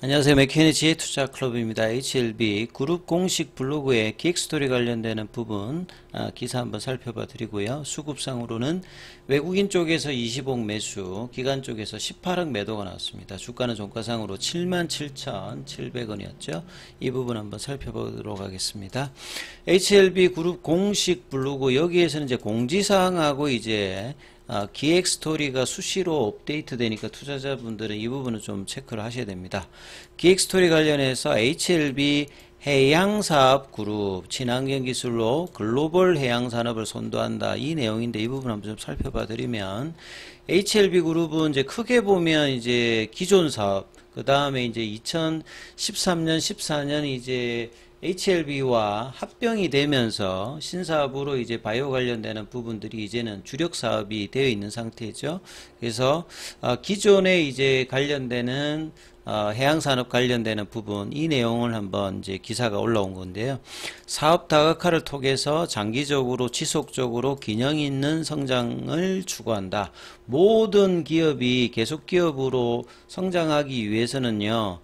안녕하세요. 맥케니지의 투자클럽입니다. HLB 그룹 공식 블로그에 기획스토리 관련되는 부분 기사 한번 살펴봐 드리고요. 수급상으로는 외국인 쪽에서 20억 매수, 기관 쪽에서 18억 매도가 나왔습니다. 주가는 종가상으로 77,700원이었죠. 이 부분 한번 살펴보도록 하겠습니다. HLB 그룹 공식 블로그 여기에서는 이제 공지사항하고 이제 기획 스토리가 수시로 업데이트 되니까 투자자분들은 이 부분은 좀 체크를 하셔야 됩니다. 기획 스토리 관련해서 HLB 해양사업그룹 친환경 기술로 글로벌 해양산업을 선도한다, 이 내용인데 이 부분 한번 좀 살펴봐 드리면, HLB 그룹은 이제 크게 보면 이제 기존 사업, 그 다음에 이제 2013년 14년 이제 HLB와 합병이 되면서 신사업으로 이제 바이오 관련되는 부분들이 이제는 주력 사업이 되어 있는 상태죠. 그래서 기존에 이제 관련되는 해양산업 관련되는 부분, 이 내용을 한번 이제 기사가 올라온 건데요. 사업 다각화를 통해서 장기적으로 지속적으로 균형 있는 성장을 추구한다. 모든 기업이 계속 기업으로 성장하기 위해서는요,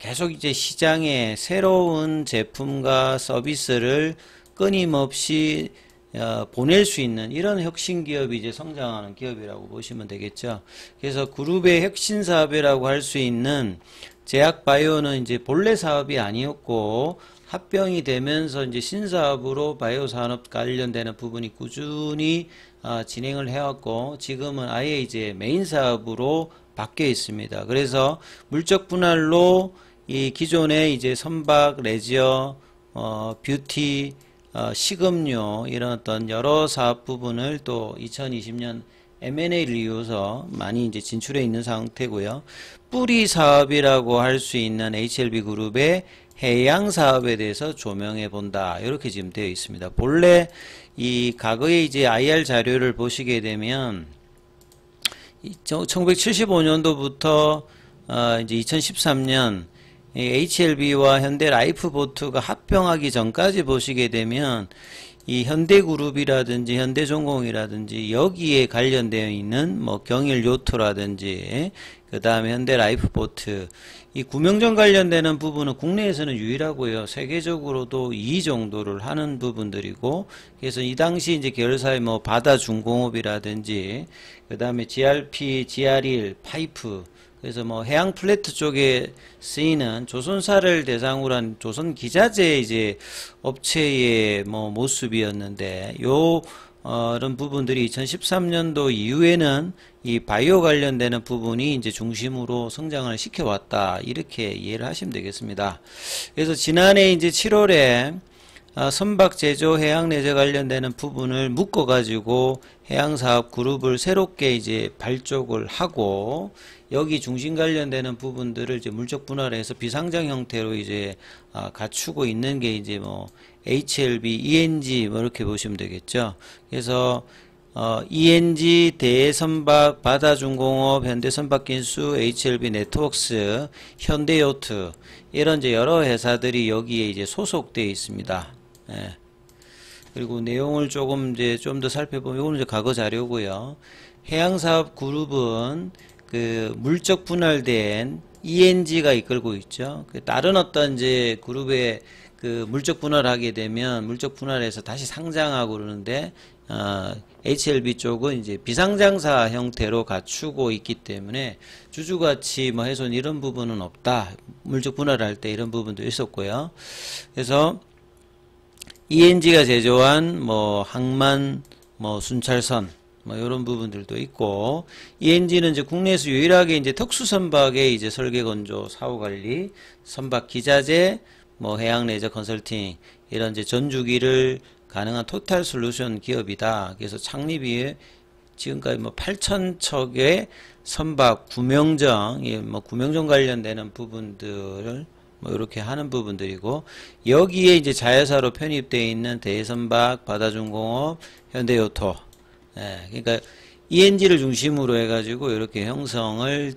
계속 이제 시장에 새로운 제품과 서비스를 끊임없이 보낼 수 있는 이런 혁신 기업이 이제 성장하는 기업이라고 보시면 되겠죠. 그래서 그룹의 혁신 사업이라고 할 수 있는 제약바이오는 이제 본래 사업이 아니었고 합병이 되면서 이제 신사업으로 바이오 산업 관련되는 부분이 꾸준히 진행을 해왔고, 지금은 아예 이제 메인 사업으로 바뀌어 있습니다. 그래서 물적 분할로 이 기존의 이제 선박, 레저, 뷰티, 식음료 이런 어떤 여러 사업 부분을 또 2020년 M&A를 이어서 많이 이제 진출해 있는 상태고요. 뿌리 사업이라고 할 수 있는 HLB 그룹의 해양 사업에 대해서 조명해 본다, 이렇게 지금 되어 있습니다. 본래 이 과거에 이제 IR 자료를 보시게 되면 1975년도부터 이제 2013년 HLB와 현대라이프보트가 합병하기 전까지 보시게 되면 이 현대그룹이라든지 현대전공이라든지 여기에 관련되어 있는 뭐 경일요트라든지 그 다음에 현대라이프보트, 이 구명정 관련되는 부분은 국내에서는 유일하고요. 세계적으로도 2 정도를 하는 부분들이고, 그래서 이 당시 이제 계열사의 뭐 바다중공업이라든지 그 다음에 GRP, GR1, 파이프, 그래서 뭐 해양 플레트 쪽에 쓰이는 조선사를 대상으로 한 조선 기자재 이제 업체의 뭐 모습이었는데, 이런 부분들이 2013년도 이후에는 이 바이오 관련되는 부분이 이제 중심으로 성장을 시켜왔다, 이렇게 이해를 하시면 되겠습니다. 그래서 지난해 이제 7월에 선박 제조, 해양 내재 관련되는 부분을 묶어 가지고 해양사업 그룹을 새롭게 이제 발족을 하고, 여기 중심 관련되는 부분들을 이제 물적 분할해서 비상장 형태로 이제 갖추고 있는 게 이제 뭐 HLB, ENG 뭐 이렇게 보시면 되겠죠. 그래서 ENG, 대선박, 바다중공업, 현대선박긴수, HLB 네트웍스, 현대요트, 이런 이제 여러 회사들이 여기에 이제 소속되어 있습니다. 예. 그리고 내용을 조금 이제 좀 더 살펴보면, 이거는 이제 과거 자료고요. 해양사업 그룹은 그 물적 분할된 ENG가 이끌고 있죠. 그 다른 어떤 이제 그룹의 그 물적 분할하게 되면 물적 분할해서 다시 상장하고 그러는데, HLB 쪽은 이제 비상장사 형태로 갖추고 있기 때문에 주주가치 뭐 훼손 이런 부분은 없다. 물적 분할할 때 이런 부분도 있었고요. 그래서 ENG가 제조한 뭐 항만, 뭐 순찰선, 뭐 이런 부분들도 있고, ENG는 이제 국내에서 유일하게 이제 특수선박의 이제 설계 건조, 사후 관리, 선박 기자재, 뭐 해양 레저 컨설팅, 이런 이제 전주기를 가능한 토탈 솔루션 기업이다. 그래서 창립이 지금까지 뭐 8,000척의 선박 구명정, 뭐 구명정 관련되는 부분들을 뭐 이렇게 하는 부분들이고, 여기에 이제 자회사로 편입되어 있는 대선박, 바다중공업, 현대요토, 그러니까 ENG를 중심으로 해가지고 이렇게 형성을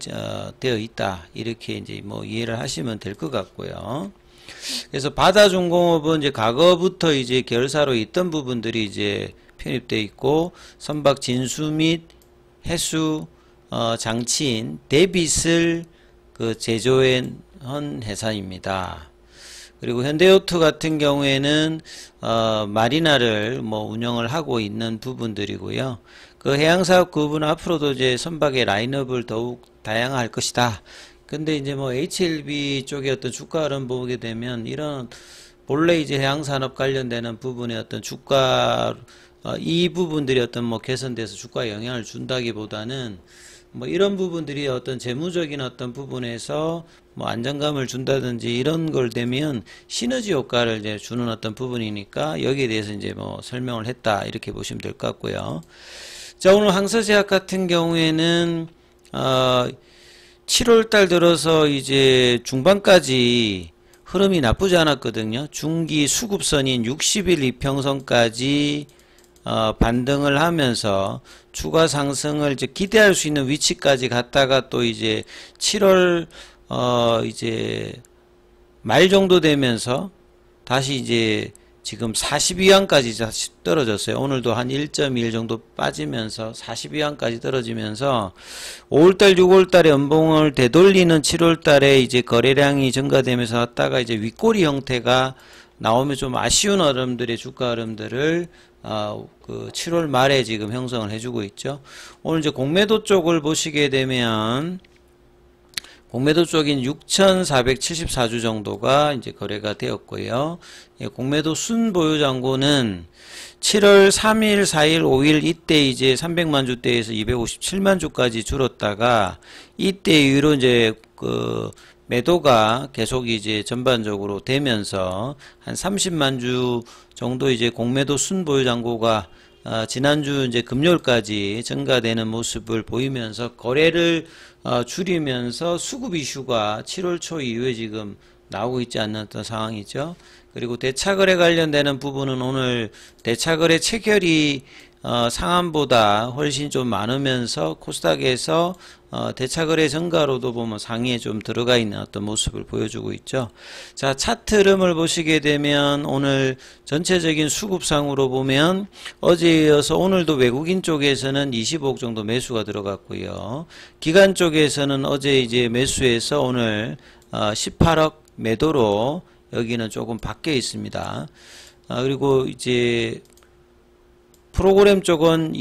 되어 있다, 이렇게 이제 뭐 이해를 하시면 될 것 같고요. 그래서 바다중공업은 이제 과거부터 이제 계열사로 있던 부분들이 이제 편입되어 있고, 선박 진수 및 해수 장치인 데빗을 그 제조해 회사입니다. 그리고 현대요트 같은 경우에는 마리나를 뭐 운영을 하고 있는 부분들이고요. 그 해양사업 그분 앞으로도 이제 선박의 라인업을 더욱 다양화할 것이다. 근데 이제 뭐 HLB 쪽의 어떤 주가 흐름 보게 되면 이런 본래 이제 해양산업 관련되는 부분의 어떤 주가 이 부분들이 어떤 뭐 개선돼서 주가에 영향을 준다기보다는 뭐 이런 부분들이 어떤 재무적인 어떤 부분에서 뭐 안정감을 준다든지 이런 걸 되면 시너지 효과를 이제 주는 어떤 부분이니까 여기에 대해서 이제 뭐 설명을 했다 이렇게 보시면 될 것 같고요. 자, 오늘 항서제약 같은 경우에는 7월달 들어서 이제 중반까지 흐름이 나쁘지 않았거든요. 중기 수급선인 60일 이평선까지 반등을 하면서 추가 상승을 이제 기대할 수 있는 위치까지 갔다가 또 이제 7월 이제 말 정도 되면서 다시 이제 지금 42원까지 다시 떨어졌어요. 오늘도 한 1.1 정도 빠지면서 42원까지 떨어지면서 5월달, 6월달에 연봉을 되돌리는 7월달에 이제 거래량이 증가되면서 왔다가 이제 윗꼬리 형태가 나오면 좀 아쉬운 흐름들의 주가 흐름들을 그 7월 말에 지금 형성을 해주고 있죠. 오늘 이제 공매도 쪽을 보시게 되면 공매도 쪽인 6,474주 정도가 이제 거래가 되었고요. 공매도 순보유 잔고는 7월 3일, 4일, 5일 이때 이제 300만 주대에서 257만 주까지 줄었다가 이때 이후로 이제 그 매도가 계속 이제 전반적으로 되면서 한 30만 주 정도 이제 공매도 순보유 잔고가 지난주 이제 금요일까지 증가되는 모습을 보이면서 거래를 줄이면서 수급 이슈가 7월 초 이후에 지금 나오고 있지 않는 어떤 상황이죠. 그리고 대차거래 관련되는 부분은 오늘 대차거래 체결이 상한보다 훨씬 좀 많으면서 코스닥에서 대차거래 증가로도 보면 상위에 좀 들어가 있는 어떤 모습을 보여주고 있죠. 자, 차트 흐름을 보시게 되면 오늘 전체적인 수급상으로 보면 어제에 이어서 오늘도 외국인 쪽에서는 25억 정도 매수가 들어갔고요. 기관 쪽에서는 어제 이제 매수해서 오늘 18억 매도로 여기는 조금 바뀌어 있습니다. 그리고 이제 프로그램 쪽은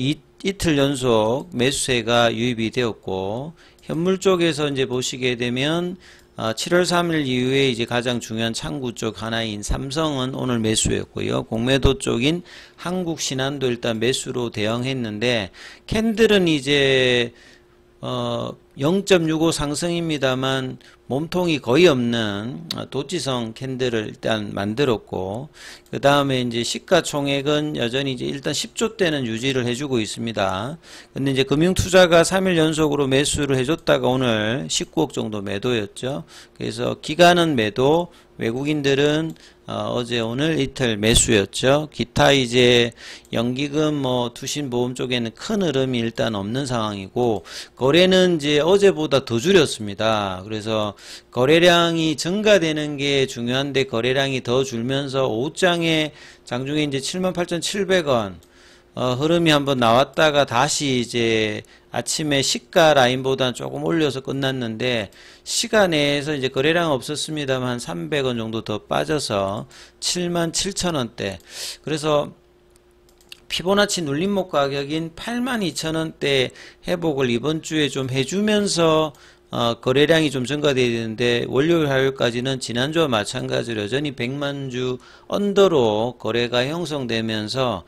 이틀 연속 매수세가 유입이 되었고, 현물 쪽에서 이제 보시게 되면 7월 3일 이후에 이제 가장 중요한 창구 쪽 하나인 삼성은 오늘 매수였고요. 공매도 쪽인 한국신한도 일단 매수로 대응했는데, 캔들은 이제 0.65 상승입니다만 몸통이 거의 없는 도지성 캔들을 일단 만들었고, 그 다음에 이제 시가총액은 여전히 이제 일단 10조대는 유지를 해주고 있습니다. 근데 이제 금융투자가 3일 연속으로 매수를 해줬다가 오늘 19억 정도 매도였죠. 그래서 기관은 매도, 외국인들은 어제 오늘 이틀 매수였죠. 기타 이제 연기금 뭐 투신보험 쪽에는 큰 흐름이 일단 없는 상황이고, 거래는 이제 어제보다 더 줄였습니다. 그래서 거래량이 증가되는 게 중요한데 거래량이 더 줄면서 오후장에 장중에 이제 78,700원 흐름이 한번 나왔다가 다시 이제 아침에 시가 라인보다는 조금 올려서 끝났는데, 시가 내에서 이제 거래량 없었습니다만 300원 정도 더 빠져서 77,000원대. 그래서 피보나치 눌림목 가격인 82,000원대 회복을 이번 주에 좀 해주면서 거래량이 좀 증가되어야 되는데, 월요일 화요일까지는 지난주와 마찬가지로 여전히 100만 주 언더로 거래가 형성되면서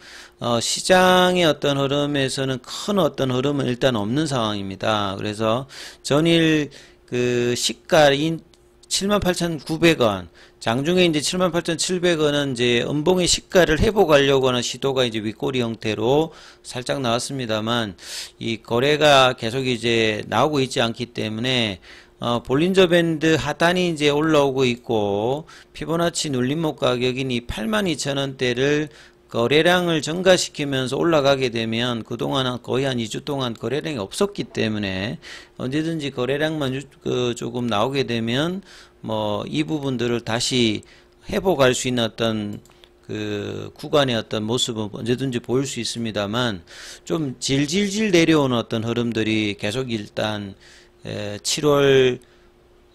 시장의 어떤 흐름에서는 큰 어떤 흐름은 일단 없는 상황입니다. 그래서 전일 그 시가인 78,900원, 장중에 이제 78,700원은 이제 음봉의 시가를 회복하려고 하는 시도가 이제 윗꼬리 형태로 살짝 나왔습니다만, 이 거래가 계속 이제 나오고 있지 않기 때문에 볼린저 밴드 하단이 이제 올라오고 있고, 피보나치 눌림목 가격인 이 82,000원대를 거래량을 증가시키면서 올라가게 되면 그동안 거의 한 2주 동안 거래량이 없었기 때문에 언제든지 거래량만 조금 나오게 되면 뭐 이 부분들을 다시 회복할 수 있는 어떤 그 구간의 어떤 모습은 언제든지 보일 수 있습니다만, 좀 질질질 내려오는 어떤 흐름들이 계속 일단 7월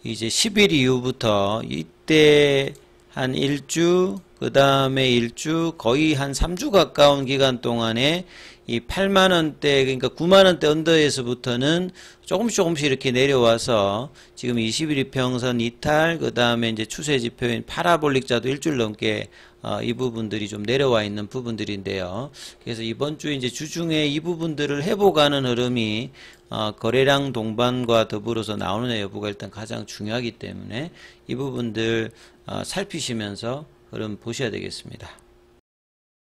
이제 10일 이후부터 이때 한 1주, 그 다음에 1주, 거의 한 3주 가까운 기간 동안에 이 8만원대, 그러니까 9만원대 언더에서부터는 조금씩 이렇게 내려와서 지금 21일 평선 이탈, 그 다음에 이제 추세 지표인 파라볼릭자도 일주일 넘게 이 부분들이 좀 내려와 있는 부분들인데요. 그래서 이번 주 이제 주중에 이 부분들을 회복하는 흐름이 거래량 동반과 더불어서 나오느냐 여부가 일단 가장 중요하기 때문에 이 부분들 살피시면서 흐름 보셔야 되겠습니다.